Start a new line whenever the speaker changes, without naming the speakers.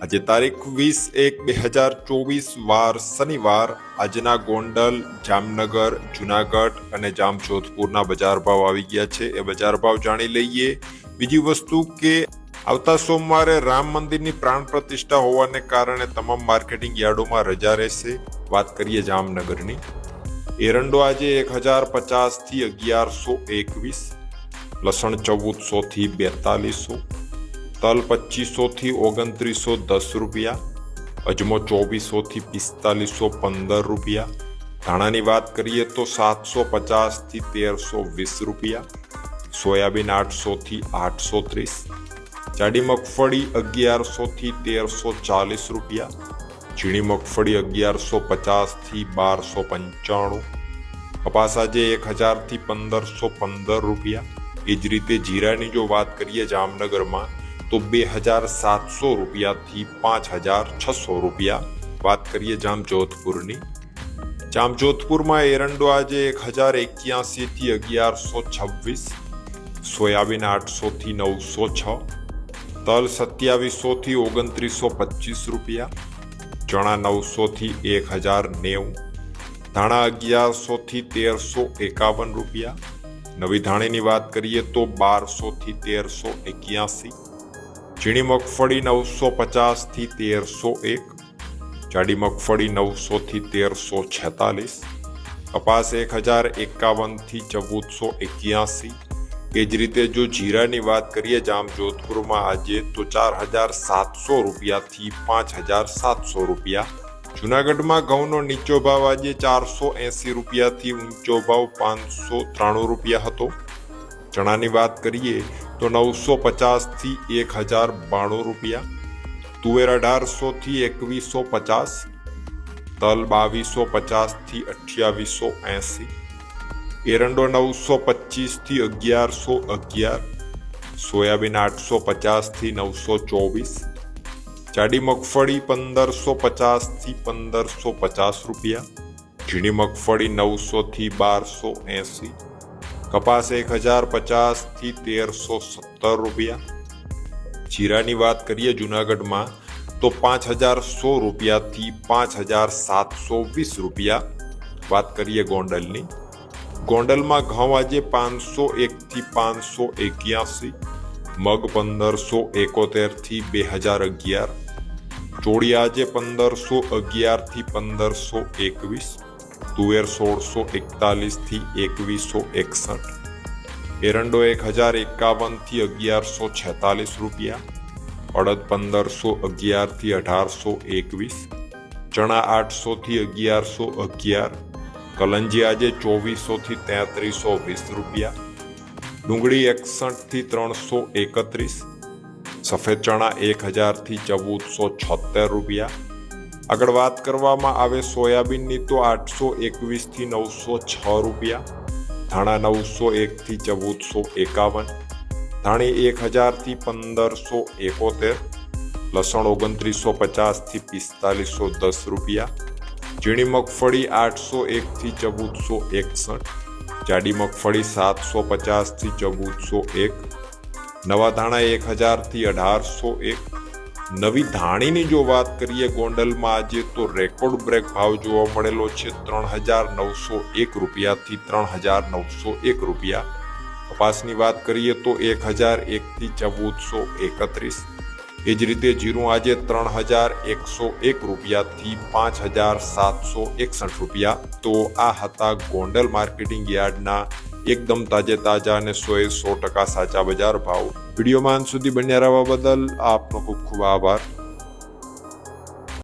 આજે તારીખ 20/1/2024 વાર શનિવાર આજના ગોંડલ, જામનગર, જુનાગઢ અને જામજોધપુરના બજાર ભાવ આવી ગયા છે. એ બજાર ભાવ જાણી લઈએ. બીજી વસ્તુ કે આવતા સોમવારે રામ મંદિરની પ્રાણ પ્રતિષ્ઠા હોવાને કારણે તમામ માર્કેટિંગ યાર્ડોમાં રજા રહેશે. વાત કરીએ જામનગરની. એરંડો આજે 1050 થી 1121, લસણ 1400 થી 4200, તલ 2500 થી 2910 રૂપિયા, અજમો 2400 થી 4515 રૂપિયા. ધાણાની વાત કરીએ તો 750 થી 1320 રૂપિયા, સોયાબીન 800 થી 830, જાડી મગફળી 1100 થી 1340 રૂપિયા, ઝીણી મગફળી 1150 થી 1295, કપાસ આજે 1000 થી 1515 રૂપિયા. એ જ રીતે જીરાની જો વાત કરીએ જામનગરમાં તો 2700 રૂપિયાથી 5600 રૂપિયા. વાત કરીએ જામજોધપુરની. જામજોધપુરમાં એરંડો આજે 1081 થી 1126, સોયાબીન 800 થી 906, તલ 2700 થી 2925 રૂપિયા, ચણા 900 થી 1090, ધાણા 1100 થી 1351 રૂપિયા. નવી ધાણીની વાત કરીએ તો 1200 થી 1381, ઝીણી મગફળી 950 થી 1301, જાડી મગફળી 900 થી 1346, કપાસ 1051 થી 1481. એ જ રીતે જો જીરાની વાત કરીએ જામજોધપુરમાં આજે તો 4700 રૂપિયાથી 5700 રૂપિયા. જુનાગઢમાં ઘઉંનો નીચો ભાવ આજે 480 રૂપિયાથી ઊંચો ભાવ 593 રૂપિયા હતો. ચણાની વાત કરીએ તો 950 થી 1092 રૂપિયા, તુવેર 1800 થી 2150, તલ 2250 થી 2880, એરંડો 925 થી 1111, સોયાબીન 850 થી 924, જાડી મગફળી 1550 થી 1550 રૂપિયા, ઝીણી મગફળી 900 થી 1280, કપાસ 1050 થી 1317 રૂપિયા. જીરાની વાત કરીએ જુનાગઢમાં તો 5100 રૂપિયાથી 5720 રૂપિયા. વાત કરીએ ગોંડલની. ગોંડલમાં ઘઉં આજે 501 થી 581, મગ 1571 થી 2011, ચોળી આજે 1511 થી 1521, તુવેર 1641 થી 2161, એરંડો 1051 થી 1146 રૂપિયા, અડદ 1511 થી 1821, ચણા 800 થી 1111, કલંજી આજે 2400 થી 3320 રૂપિયા, ડુંગળી 61 થી 331, સફેદ ચણા 1000 થી 1476 રૂપિયા. આગળ વાત કરવામાં આવે સોયાબીનની તો 821 થી 906 રૂપિયા, ધાણા 901 થી 1451, ધાણી 1000 થી 1571, લસણ 2950 થી 4510 રૂપિયા, ઝીણી મગફળી 801 થી 1461, જાડી મગફળી 750 થી 1401, નવા ધાણા 1000 થી 1801. નવી ધાણીની જો વાત કરીએ ગોંડલમાં આજે તો રેકોર્ડ બ્રેક ભાવ જોવા મળેલો છે 3901 રૂપિયાથી 3901 રૂપિયા. કપાસની વાત કરીએ તો 1001 થી 1431. એ જ રીતે જીરું આજે 3101 રૂપિયાથી 5761 રૂપિયા. તો આ હતા ગોંડલ માર્કેટિંગ યાર્ડના એકદમ તાજા અને 100% સાચા બજાર ભાવ. વિડીયોમાં અંત સુધી બન્યા રહેવા બદલ આપનો ખૂબ ખૂબ આભાર.